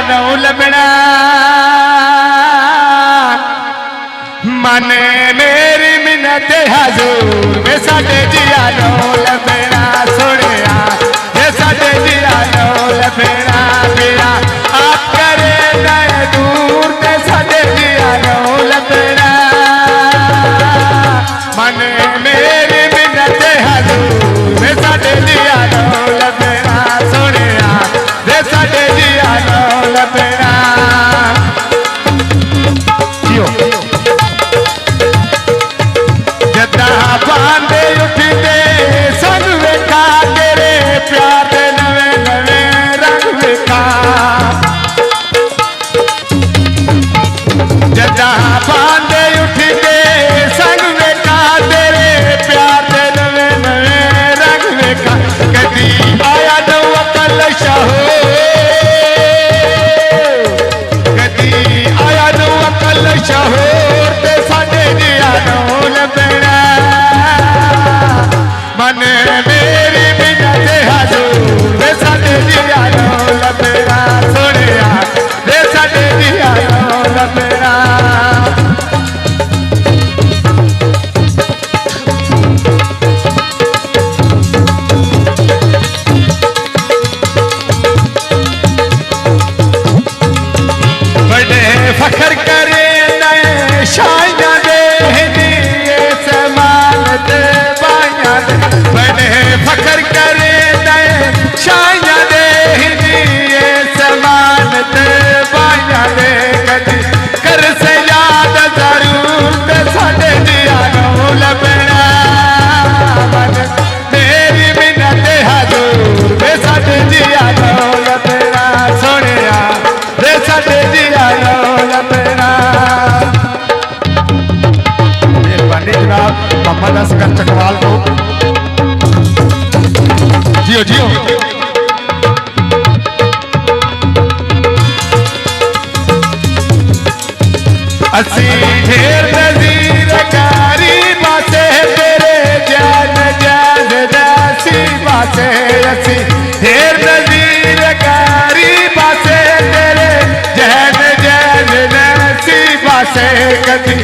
नौ लभना मने मेरी मिन्नत हजूर वे साडे जिया नौ लभना सुनिया वे साडे जिया नौ लभना मेरा आप करे नए दूर ते साडे जिया नौ लभना मने मेरी मिन्नत हजूर वे साडे जिया नौ लभना सुनिया वे साडे जिया नौ लभना जदा बांधे उठते सन वेखा तेरे प्यार दे नवे नवे रंग वेखा जदा बांधे उठते सन वेखा तेरे प्यार दे नवे नवे रंग वेखा कदी आया दो अकल शहो कदी आया दो अकल शहो ते साडे जिया नौ लभना मन मेरी मिन्नत हजूर वे साडे जिया नौ लभना सुनिया वे साडे जिया नौ लभना बड़े फखर करे नए शाइया दे ये समान दे बाया दे बड़े फखर करे नए शाइया दे ये समान दे बाया दे कदी कर से याद जरूर ते साडे जिया नौ लभना मन मेरी मिन्नत हजूर वे साडे जिया नौ लभना सुनिया वे साडे जिया नौ लभना मेहरबानी जनाब मोहम्मद असगर चकवाल को जियो जियो असी ढेर नजीर कारी बासे तेरे जान जान दासी बासे असी ढेर नजीर कारी बासे तेरे जान जान दासी बासे कदी